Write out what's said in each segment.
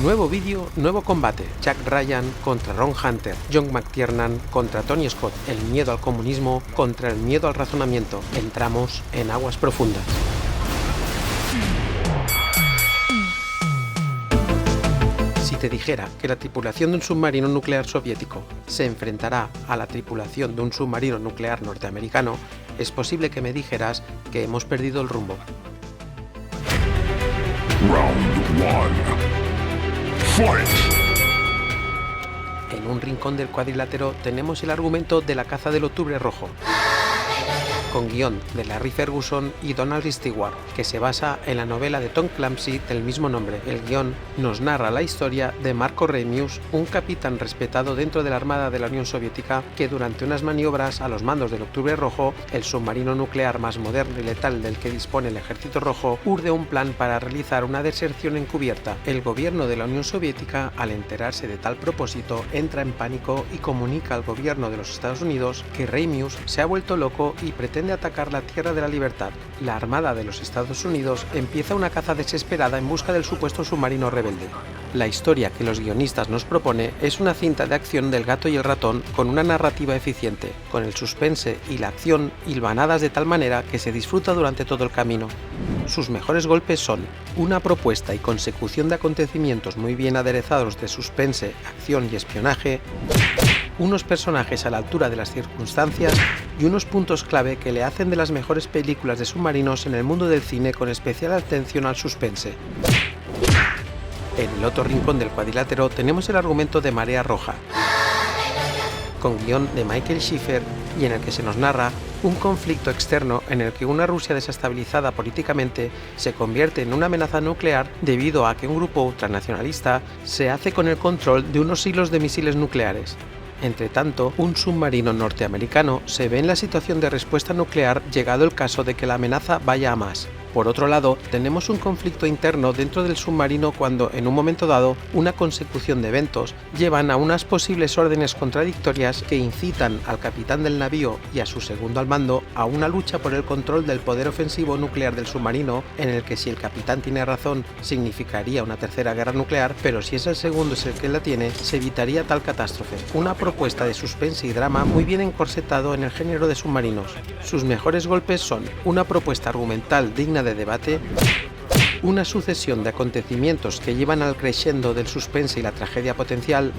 Nuevo vídeo, nuevo combate. Jack Ryan contra Ron Hunter. John McTiernan contra Tony Scott. El miedo al comunismo contra el miedo al razonamiento. Entramos en aguas profundas. Si te dijera que la tripulación de un submarino nuclear soviético se enfrentará a la tripulación de un submarino nuclear norteamericano, es posible que me dijeras que hemos perdido el rumbo. Round 1. Fight! En un rincón del cuadrilátero tenemos el argumento de La caza del octubre rojo, con guión de Larry Ferguson y Donald Stewart, que se basa en la novela de Tom Clancy del mismo nombre. El guión nos narra la historia de Marco Remius, un capitán respetado dentro de la Armada de la Unión Soviética que durante unas maniobras a los mandos del Octubre Rojo, el submarino nuclear más moderno y letal del que dispone el Ejército Rojo, urde un plan para realizar una deserción encubierta. El gobierno de la Unión Soviética, al enterarse de tal propósito, entra en pánico y comunica al gobierno de los Estados Unidos que Remius se ha vuelto loco y pretende atacar la Tierra de la Libertad. La Armada de los Estados Unidos empieza una caza desesperada en busca del supuesto submarino rebelde. La historia que los guionistas nos propone es una cinta de acción del gato y el ratón con una narrativa eficiente, con el suspense y la acción hilvanadas de tal manera que se disfruta durante todo el camino. Sus mejores golpes son una propuesta y consecución de acontecimientos muy bien aderezados de suspense, acción y espionaje, unos personajes a la altura de las circunstancias y unos puntos clave que le hacen de las mejores películas de submarinos en el mundo del cine, con especial atención al suspense. En el otro rincón del cuadrilátero tenemos el argumento de Marea Roja, con guión de Michael Schiffer, y en el que se nos narra un conflicto externo en el que una Rusia desestabilizada políticamente se convierte en una amenaza nuclear debido a que un grupo ultranacionalista se hace con el control de unos hilos de misiles nucleares. Entre tanto, un submarino norteamericano se ve en la situación de respuesta nuclear llegado el caso de que la amenaza vaya a más. Por otro lado, tenemos un conflicto interno dentro del submarino cuando, en un momento dado, una consecución de eventos llevan a unas posibles órdenes contradictorias que incitan al capitán del navío y a su segundo al mando a una lucha por el control del poder ofensivo nuclear del submarino, en el que si el capitán tiene razón significaría una tercera guerra nuclear, pero si es el segundo es el que la tiene, se evitaría tal catástrofe. Una propuesta de suspense y drama muy bien encorsetado en el género de submarinos. Sus mejores golpes son una propuesta argumental digna de debate, una sucesión de acontecimientos que llevan al crescendo del suspense y la tragedia potencial,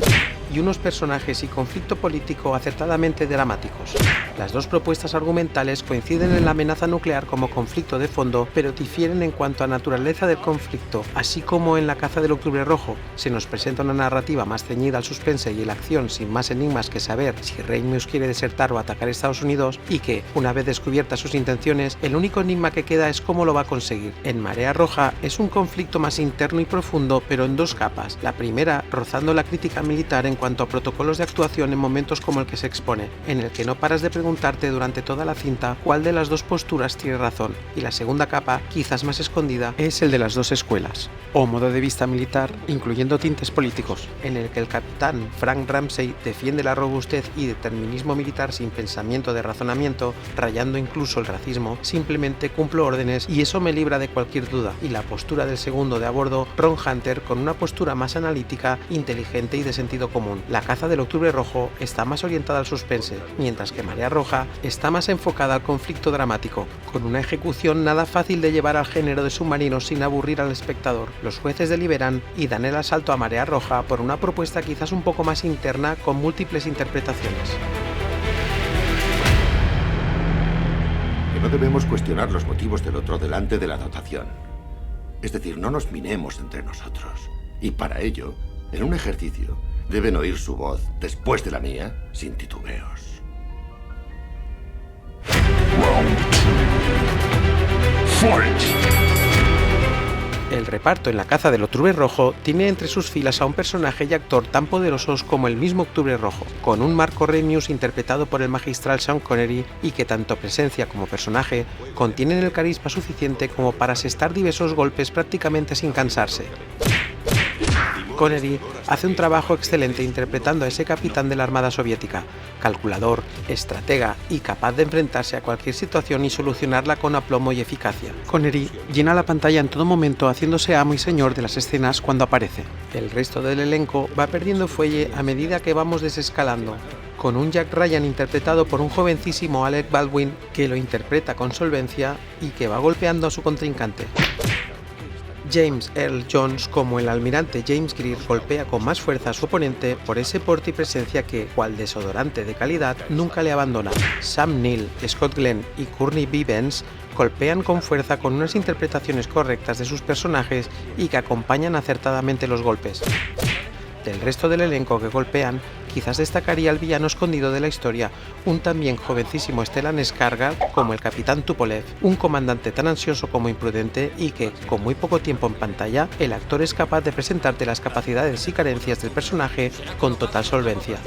y unos personajes y conflicto político acertadamente dramáticos. Las dos propuestas argumentales coinciden en la amenaza nuclear como conflicto de fondo, pero difieren en cuanto a naturaleza del conflicto, así como en La caza del Octubre Rojo se nos presenta una narrativa más ceñida al suspense y la acción sin más enigmas que saber si Remius quiere desertar o atacar Estados Unidos, y que, una vez descubiertas sus intenciones, el único enigma que queda es cómo lo va a conseguir. En Marea Roja es un conflicto más interno y profundo, pero en dos capas. La primera, rozando la crítica militar en cuanto a protocolos de actuación en momentos como el que se expone, en el que no paras de preguntarte durante toda la cinta cuál de las dos posturas tiene razón, y la segunda capa, quizás más escondida, es el de las dos escuelas, o modo de vista militar, incluyendo tintes políticos, en el que el capitán Frank Ramsey defiende la robustez y determinismo militar sin pensamiento de razonamiento, rayando incluso el racismo. Simplemente cumplo órdenes y eso me libra de cualquier duda, y la postura del segundo de a bordo, Ron Hunter, con una postura más analítica, inteligente y de sentido común. La caza del Octubre Rojo está más orientada al suspense, mientras que Marea Roja está más enfocada al conflicto dramático, con una ejecución nada fácil de llevar al género de submarinos sin aburrir al espectador. Los jueces deliberan y dan el asalto a Marea Roja por una propuesta quizás un poco más interna, con múltiples interpretaciones. Que no debemos cuestionar los motivos del otro delante de la dotación. Es decir, no nos minemos entre nosotros. Y para ello, en un ejercicio, deben oír su voz después de la mía, sin titubeos. Round 2. Fight! El reparto en La caza del Octubre Rojo tiene entre sus filas a un personaje y actor tan poderosos como el mismo Octubre Rojo, con un Marco Remius interpretado por el magistral Sean Connery, y que tanto presencia como personaje contienen el carisma suficiente como para asestar diversos golpes prácticamente sin cansarse. Connery hace un trabajo excelente interpretando a ese capitán de la Armada Soviética, calculador, estratega y capaz de enfrentarse a cualquier situación y solucionarla con aplomo y eficacia. Connery llena la pantalla en todo momento, haciéndose amo y señor de las escenas cuando aparece. El resto del elenco va perdiendo fuelle a medida que vamos desescalando, con un Jack Ryan interpretado por un jovencísimo Alec Baldwin que lo interpreta con solvencia y que va golpeando a su contrincante. James Earl Jones, como el almirante James Greer, golpea con más fuerza a su oponente por ese porte y presencia que, cual desodorante de calidad, nunca le abandona. Sam Neill, Scott Glenn y Courtney B. Vance golpean con fuerza con unas interpretaciones correctas de sus personajes y que acompañan acertadamente los golpes. Del resto del elenco que golpean, quizás destacaría el villano escondido de la historia, un también jovencísimo Stellan Skarsgård como el capitán Tupolev, un comandante tan ansioso como imprudente y que, con muy poco tiempo en pantalla, el actor es capaz de presentarte las capacidades y carencias del personaje con total solvencia.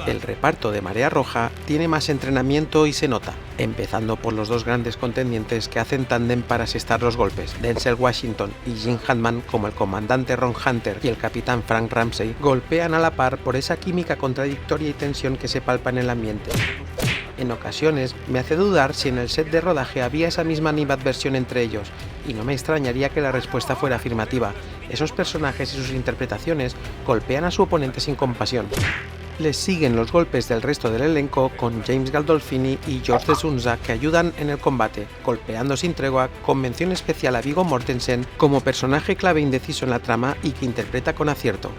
El reparto de Marea Roja tiene más entrenamiento y se nota, empezando por los dos grandes contendientes que hacen tándem para asestar los golpes. Denzel Washington y Jim Hammond, como el comandante Ron Hunter y el capitán Frank Ramsey, golpean a la par por esa química contradictoria y tensión que se palpa en el ambiente. En ocasiones me hace dudar si en el set de rodaje había esa misma animadversión entre ellos, y no me extrañaría que la respuesta fuera afirmativa. Esos personajes y sus interpretaciones golpean a su oponente sin compasión. Les siguen los golpes del resto del elenco con James Gandolfini y George de Sunza, que ayudan en el combate, golpeando sin tregua, con mención especial a Viggo Mortensen como personaje clave indeciso en la trama y que interpreta con acierto.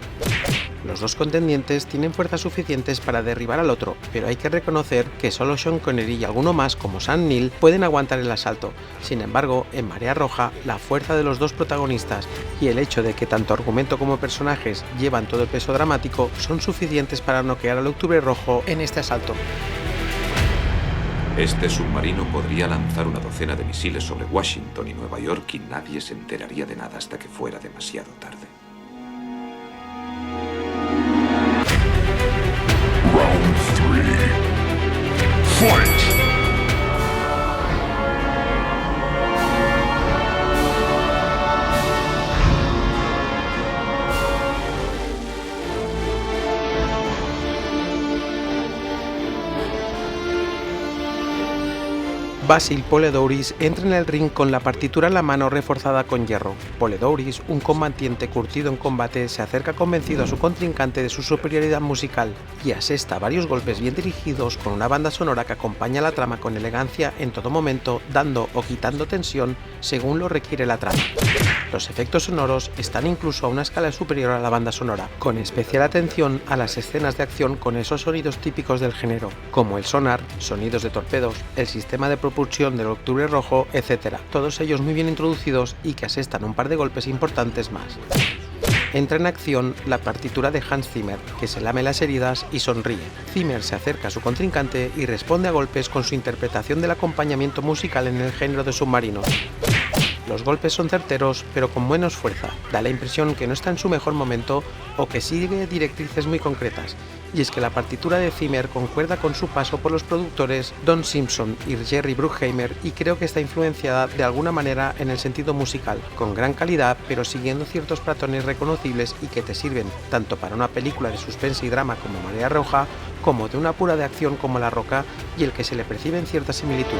Los dos contendientes tienen fuerzas suficientes para derribar al otro, pero hay que reconocer que solo Sean Connery y alguno más como Sam Neill pueden aguantar el asalto. Sin embargo, en Marea Roja, la fuerza de los dos protagonistas y el hecho de que tanto argumento como personajes llevan todo el peso dramático son suficientes para noquear al Octubre Rojo en este asalto. Este submarino podría lanzar una docena de misiles sobre Washington y Nueva York y nadie se enteraría de nada hasta que fuera demasiado tarde. Round 3. Fight! Basil Poledouris entra en el ring con la partitura en la mano reforzada con hierro. Poledouris, un combatiente curtido en combate, se acerca convencido a su contrincante de su superioridad musical y asesta varios golpes bien dirigidos con una banda sonora que acompaña la trama con elegancia en todo momento, dando o quitando tensión según lo requiere la trama. Los efectos sonoros están incluso a una escala superior a la banda sonora, con especial atención a las escenas de acción con esos sonidos típicos del género, como el sonar, sonidos de torpedos, el sistema de propulsión del Octubre Rojo, etc. Todos ellos muy bien introducidos y que asestan un par de golpes importantes más. Entra en acción la partitura de Hans Zimmer, que se lame las heridas y sonríe. Zimmer se acerca a su contrincante y responde a golpes con su interpretación del acompañamiento musical en el género de submarinos. Los golpes son certeros, pero con menos fuerza. Da la impresión que no está en su mejor momento o que sigue directrices muy concretas. Y es que la partitura de Zimmer concuerda con su paso por los productores Don Simpson y Jerry Bruckheimer y creo que está influenciada de alguna manera en el sentido musical, con gran calidad pero siguiendo ciertos patrones reconocibles y que te sirven tanto para una película de suspense y drama como Marea Roja, como de una pura de acción como La Roca y el que se le perciben ciertas similitudes.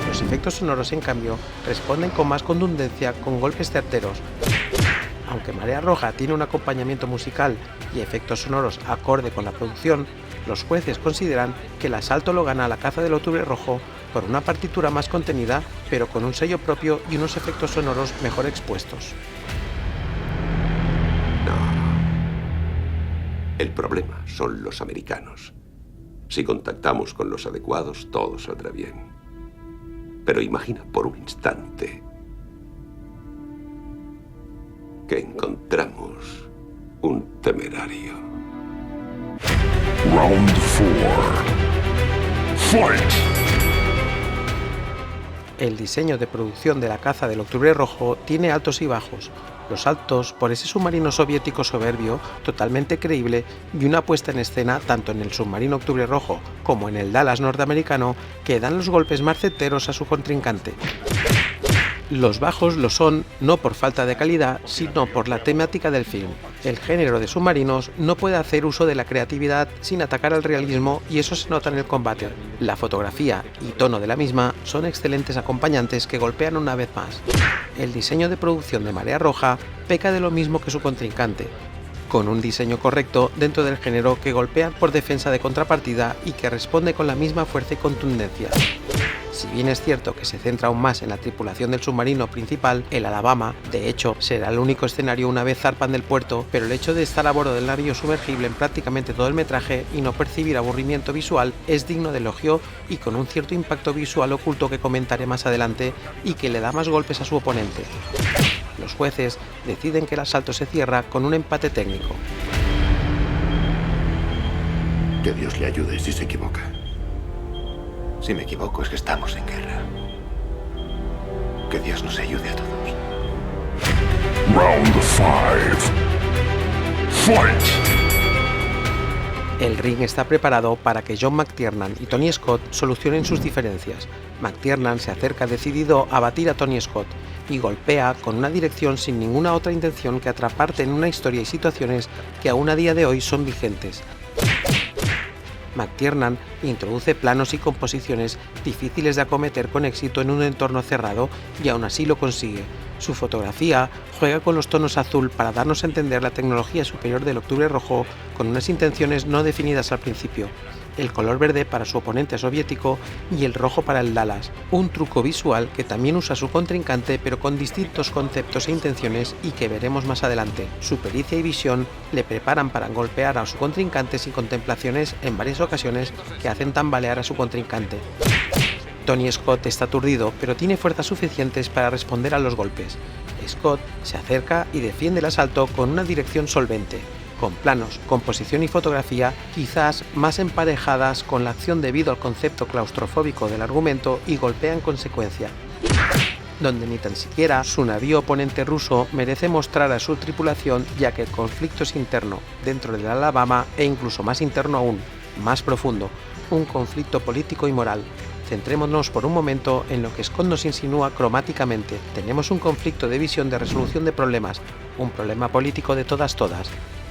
Los efectos sonoros, en cambio, responden con más contundencia con golpes certeros. Aunque Marea Roja tiene un acompañamiento musical y efectos sonoros acorde con la producción, los jueces consideran que el asalto lo gana La Caza del Octubre Rojo por una partitura más contenida, pero con un sello propio y unos efectos sonoros mejor expuestos. No. El problema son los americanos. Si contactamos con los adecuados, todo saldrá bien. Pero imagina por un instante que encontramos un temerario. Round 4. Fight! El diseño de producción de la caza del Octubre Rojo tiene altos y bajos. Los altos por ese submarino soviético soberbio, totalmente creíble, y una puesta en escena tanto en el submarino Octubre Rojo como en el Dallas norteamericano que dan los golpes más certeros a su contrincante. Los bajos lo son no por falta de calidad, sino por la temática del film. El género de submarinos no puede hacer uso de la creatividad sin atacar al realismo y eso se nota en el combate. La fotografía y tono de la misma son excelentes acompañantes que golpean una vez más. El diseño de producción de Marea Roja peca de lo mismo que su contrincante, con un diseño correcto dentro del género que golpea por defensa de contrapartida y que responde con la misma fuerza y contundencia. Si bien es cierto que se centra aún más en la tripulación del submarino principal, el Alabama, de hecho, será el único escenario una vez zarpan del puerto, pero el hecho de estar a bordo del navío sumergible en prácticamente todo el metraje y no percibir aburrimiento visual es digno de elogio y con un cierto impacto visual oculto que comentaré más adelante y que le da más golpes a su oponente. Los jueces deciden que el asalto se cierra con un empate técnico. Que Dios le ayude si se equivoca. Si me equivoco es que estamos en guerra. Que Dios nos ayude a todos. Round 5. Fight! El ring está preparado para que John McTiernan y Tony Scott solucionen sus diferencias. McTiernan se acerca decidido a batir a Tony Scott y golpea con una dirección sin ninguna otra intención que atraparte en una historia y situaciones que aún a día de hoy son vigentes. McTiernan introduce planos y composiciones difíciles de acometer con éxito en un entorno cerrado y aún así lo consigue. Su fotografía juega con los tonos azul para darnos a entender la tecnología superior del Octubre Rojo con unas intenciones no definidas al principio. El color verde para su oponente soviético y el rojo para el Dallas, un truco visual que también usa su contrincante pero con distintos conceptos e intenciones y que veremos más adelante. Su pericia y visión le preparan para golpear a su contrincante sin contemplaciones en varias ocasiones que hacen tambalear a su contrincante. Tony Scott está aturdido pero tiene fuerzas suficientes para responder a los golpes. Scott se acerca y defiende el asalto con una dirección solvente, con planos, composición y fotografía quizás más emparejadas con la acción debido al concepto claustrofóbico del argumento y golpea en consecuencia, donde ni tan siquiera su navío oponente ruso merece mostrar a su tripulación ya que el conflicto es interno dentro del Alabama e incluso más interno aún, más profundo, un conflicto político y moral. Centrémonos por un momento en lo que Scott nos insinúa cromáticamente. Tenemos un conflicto de visión de resolución de problemas, un problema político de todas.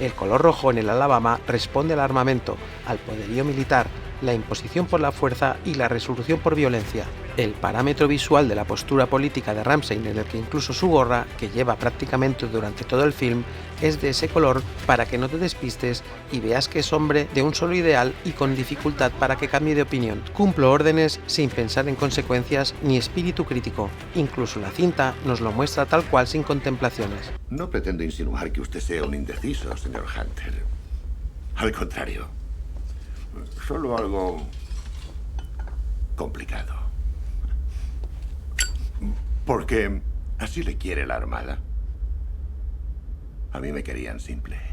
El color rojo en el Alabama responde al armamento, al poderío militar, la imposición por la fuerza y la resolución por violencia. El parámetro visual de la postura política de Ramsey, en el que incluso su gorra, que lleva prácticamente durante todo el film, es de ese color para que no te despistes y veas que es hombre de un solo ideal y con dificultad para que cambie de opinión. Cumplo órdenes sin pensar en consecuencias ni espíritu crítico. Incluso la cinta nos lo muestra tal cual sin contemplaciones. No pretendo insinuar que usted sea un indeciso, señor Hunter. Al contrario. Solo algo complicado. Porque así le quiere la Armada. A mí me querían simple.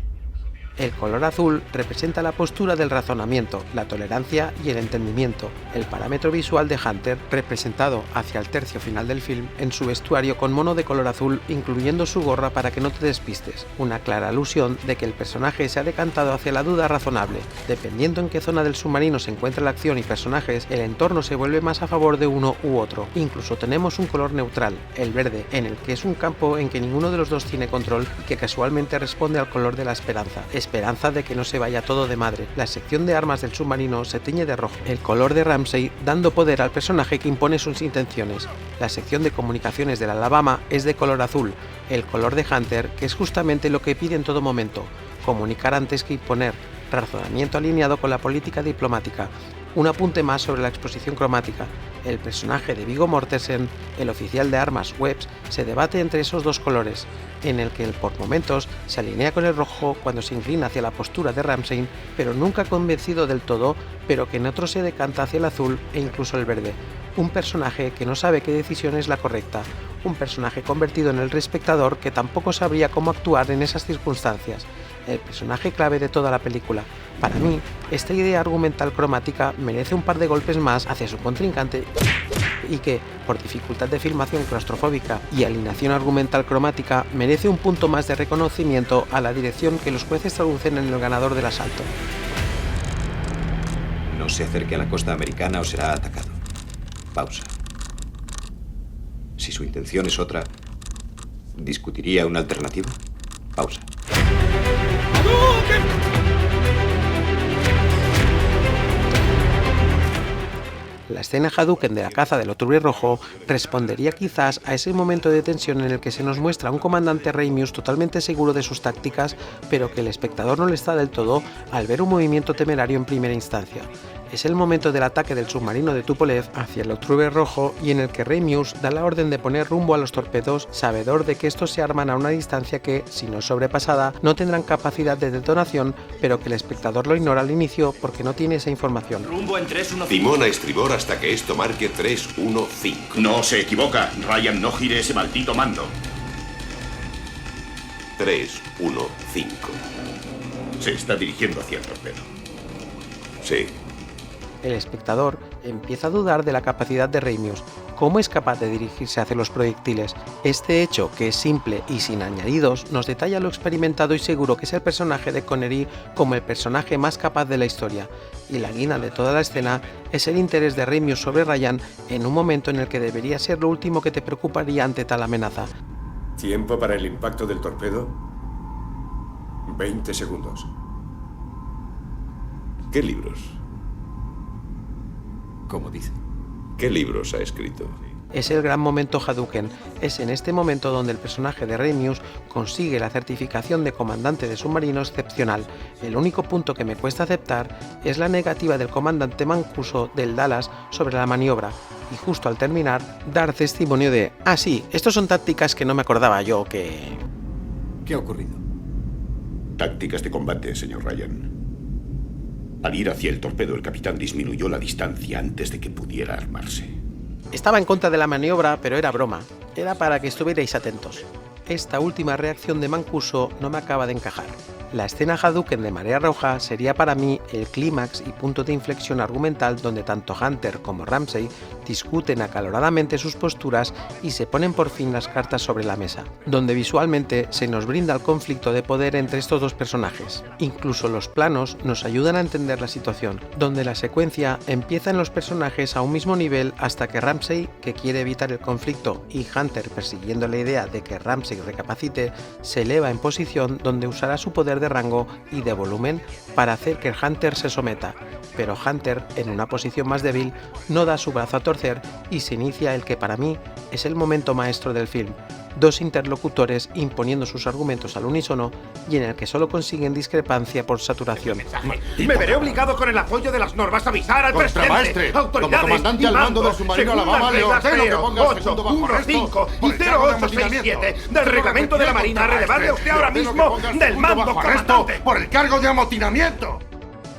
El color azul representa la postura del razonamiento, la tolerancia y el entendimiento. El parámetro visual de Hunter, representado hacia el tercio final del film en su vestuario con mono de color azul, incluyendo su gorra para que no te despistes. Una clara alusión de que el personaje se ha decantado hacia la duda razonable. Dependiendo en qué zona del submarino se encuentra la acción y personajes, el entorno se vuelve más a favor de uno u otro. Incluso tenemos un color neutral, el verde, en el que es un campo en que ninguno de los dos tiene control y que casualmente responde al color de la esperanza de que no se vaya todo de madre. La sección de armas del submarino se tiñe de rojo, el color de Ramsey dando poder al personaje que impone sus intenciones. La sección de comunicaciones del Alabama es de color azul, el color de Hunter, que es justamente lo que pide en todo momento, comunicar antes que imponer, razonamiento alineado con la política diplomática. Un apunte más sobre la exposición cromática. El personaje de Viggo Mortensen, el oficial de armas Webbs, se debate entre esos dos colores, en el que por momentos se alinea con el rojo cuando se inclina hacia la postura de Ramsey, pero nunca convencido del todo, pero que en otros se decanta hacia el azul e incluso el verde. Un personaje que no sabe qué decisión es la correcta, un personaje convertido en el espectador que tampoco sabría cómo actuar en esas circunstancias. El personaje clave de toda la película. Para mí, esta idea argumental cromática merece un par de golpes más hacia su contrincante y que, por dificultad de filmación claustrofóbica y alineación argumental cromática, merece un punto más de reconocimiento a la dirección que los jueces traducen en el ganador del asalto. No se acerque a la costa americana o será atacado. Pausa. Si su intención es otra, ¿discutiría una alternativa? Pausa. La escena Hadouken de la caza del Octubre Rojo respondería quizás a ese momento de tensión en el que se nos muestra a un comandante Ramius totalmente seguro de sus tácticas, pero que el espectador no le está del todo al ver un movimiento temerario en primera instancia. Es el momento del ataque del submarino de Tupolev hacia el Octubre Rojo y en el que Ramius da la orden de poner rumbo a los torpedos, sabedor de que estos se arman a una distancia que, si no es sobrepasada, no tendrán capacidad de detonación, pero que el espectador lo ignora al inicio porque no tiene esa información. Rumbo en 3-1-5. Timón a estribor hasta que esto marque 3-1-5. No se equivoca. Ryan, no gire ese maldito mando. 3-1-5. Se está dirigiendo hacia el torpedo. Sí. El espectador empieza a dudar de la capacidad de Ramius. ¿Cómo es capaz de dirigirse hacia los proyectiles? Este hecho, que es simple y sin añadidos, nos detalla lo experimentado y seguro que es el personaje de Connery como el personaje más capaz de la historia. Y la guinda de toda la escena es el interés de Ramius sobre Ryan en un momento en el que debería ser lo último que te preocuparía ante tal amenaza. ¿Tiempo para el impacto del torpedo? 20 segundos. ¿Qué libros? Como dice. ¿Qué libros ha escrito? Es el gran momento Hadouken. Es en este momento donde el personaje de Ramius consigue la certificación de comandante de submarino excepcional. El único punto que me cuesta aceptar es la negativa del comandante Mancuso del Dallas sobre la maniobra. Y justo al terminar, dar testimonio de «Ah, sí, estos son tácticas que no me acordaba yo que...». ¿Qué ha ocurrido? Tácticas de combate, señor Ryan. Al ir hacia el torpedo, el capitán disminuyó la distancia antes de que pudiera armarse. Estaba en contra de la maniobra, pero era broma. Era para que estuvierais atentos. Esta última reacción de Mancuso no me acaba de encajar. La escena Hadouken de Marea Roja sería para mí el clímax y punto de inflexión argumental donde tanto Hunter como Ramsey discuten acaloradamente sus posturas y se ponen por fin las cartas sobre la mesa, donde visualmente se nos brinda el conflicto de poder entre estos dos personajes. Incluso los planos nos ayudan a entender la situación, donde la secuencia empieza en los personajes a un mismo nivel hasta que Ramsey, que quiere evitar el conflicto, y Hunter, persiguiendo la idea de que Ramsey recapacite, se eleva en posición donde usará su poder de rango y de volumen para hacer que Hunter se someta, pero Hunter, en una posición más débil, no da su brazo a torcer y se inicia el que para mí es el momento maestro del film, dos interlocutores imponiendo sus argumentos al unísono y en el que solo consiguen discrepancia por saturación. Me veré obligado con el apoyo de las normas a avisar al Contramaestre, presidente, autoridades como comandante al mando del submarino Alabama, le ordeno que ponga el segundo bajo arresto 5 y por el cargo de 0867 del reglamento de la Marina, relevarle a usted ahora mismo del mando, comandante. Por el cargo de amotinamiento.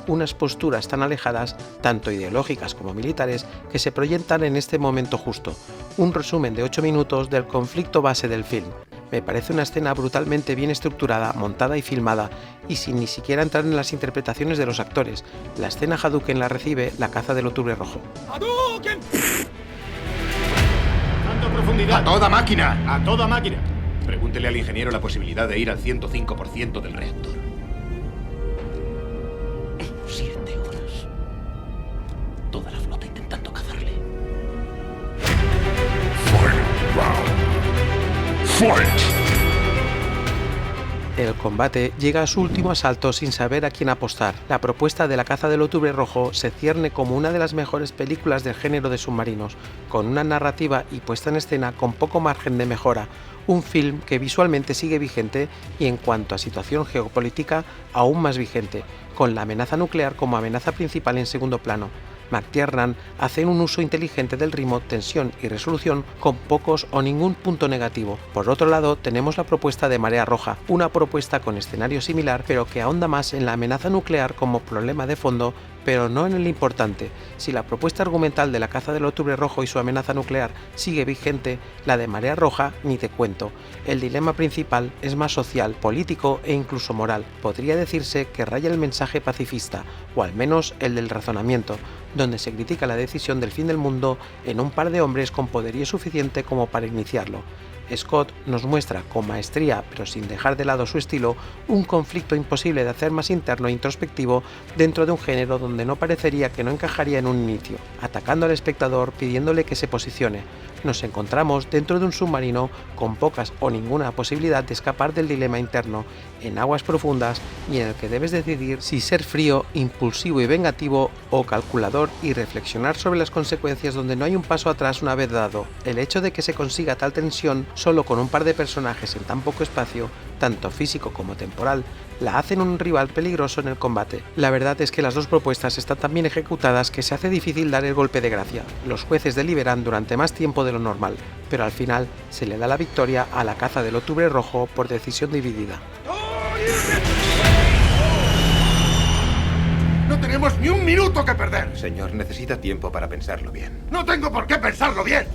Unas posturas tan alejadas, tanto ideológicas como militares, que se proyectan en este momento justo. Un resumen de 8 minutos del conflicto base del film. Me parece una escena brutalmente bien estructurada, montada y filmada, y sin ni siquiera entrar en las interpretaciones de los actores. La escena Hadouken la recibe la caza del Octubre Rojo. ¡Hadouken! ¡Tanta profundidad! ¡A toda máquina! ¡A toda máquina! Pregúntele al ingeniero la posibilidad de ir al 105% del reactor. 7 horas. Toda la flota intentando cazarle. Final round. Fight! El combate llega a su último asalto sin saber a quién apostar. La propuesta de la caza del Octubre Rojo se cierne como una de las mejores películas del género de submarinos, con una narrativa y puesta en escena con poco margen de mejora, un film que visualmente sigue vigente y en cuanto a situación geopolítica aún más vigente, con la amenaza nuclear como amenaza principal en segundo plano. McTiernan hace un uso inteligente del ritmo, tensión y resolución con pocos o ningún punto negativo. Por otro lado, tenemos la propuesta de Marea Roja, una propuesta con escenario similar pero que ahonda más en la amenaza nuclear como problema de fondo, pero no en el importante. Si la propuesta argumental de la caza del Octubre Rojo y su amenaza nuclear sigue vigente, la de Marea Roja ni te cuento. El dilema principal es más social, político e incluso moral. Podría decirse que raya el mensaje pacifista, o al menos el del razonamiento, donde se critica la decisión del fin del mundo en un par de hombres con poderío suficiente como para iniciarlo. Scott nos muestra con maestría, pero sin dejar de lado su estilo, un conflicto imposible de hacer más interno e introspectivo dentro de un género donde no parecería que no encajaría en un inicio, atacando al espectador pidiéndole que se posicione. Nos encontramos dentro de un submarino con pocas o ninguna posibilidad de escapar del dilema interno, en aguas profundas y en el que debes decidir si ser frío, impulsivo y vengativo o calculador y reflexionar sobre las consecuencias donde no hay un paso atrás una vez dado. El hecho de que se consiga tal tensión solo con un par de personajes en tan poco espacio, tanto físico como temporal, la hacen un rival peligroso en el combate. La verdad es que las dos propuestas están tan bien ejecutadas que se hace difícil dar el golpe de gracia. Los jueces deliberan durante más tiempo de lo normal, pero al final se le da la victoria a la caza del Octubre Rojo por decisión dividida. ¡No tenemos ni un minuto que perder! Señor, necesita tiempo para pensarlo bien. ¡No tengo por qué pensarlo bien!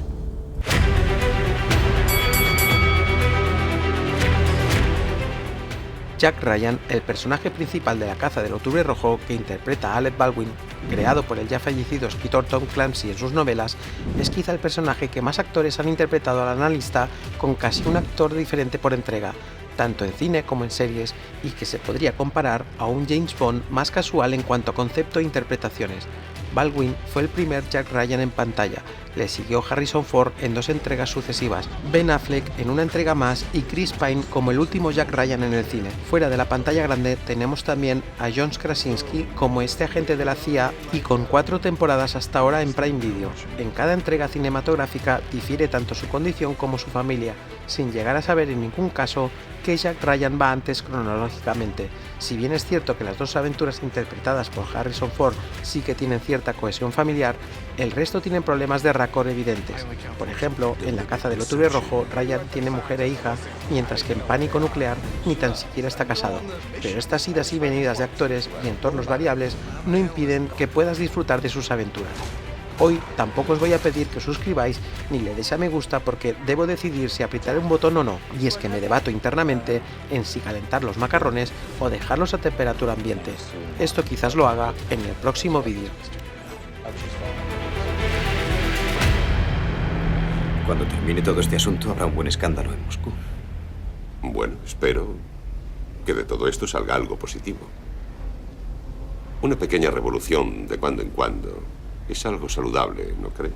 Jack Ryan, el personaje principal de la caza del Octubre Rojo que interpreta a Alec Baldwin, creado por el ya fallecido escritor Tom Clancy en sus novelas, es quizá el personaje que más actores han interpretado al analista, con casi un actor diferente por entrega, tanto en cine como en series, y que se podría comparar a un James Bond más casual en cuanto a concepto e interpretaciones. Baldwin fue el primer Jack Ryan en pantalla, le siguió Harrison Ford en 2 entregas sucesivas, Ben Affleck en una entrega más y Chris Pine como el último Jack Ryan en el cine. Fuera de la pantalla grande tenemos también a John Krasinski como este agente de la CIA y con 4 temporadas hasta ahora en Prime Video. En cada entrega cinematográfica difiere tanto su condición como su familia, sin llegar a saber en ningún caso que Jack Ryan va antes cronológicamente. Si bien es cierto que las 2 aventuras interpretadas por Harrison Ford sí que tienen cierta cohesión familiar, el resto tienen problemas de raccord evidentes. Por ejemplo, en La caza del Octubre Rojo, Ryan tiene mujer e hija, mientras que en Pánico Nuclear ni tan siquiera está casado. Pero estas idas y venidas de actores y entornos variables no impiden que puedas disfrutar de sus aventuras. Hoy tampoco os voy a pedir que os suscribáis ni le deis a me gusta porque debo decidir si apretar un botón o no, y es que me debato internamente en si calentar los macarrones o dejarlos a temperatura ambiente. Esto quizás lo haga en el próximo vídeo. Cuando termine todo este asunto habrá un buen escándalo en Moscú. Bueno, espero que de todo esto salga algo positivo. Una pequeña revolución de cuando en cuando es algo saludable, ¿no cree?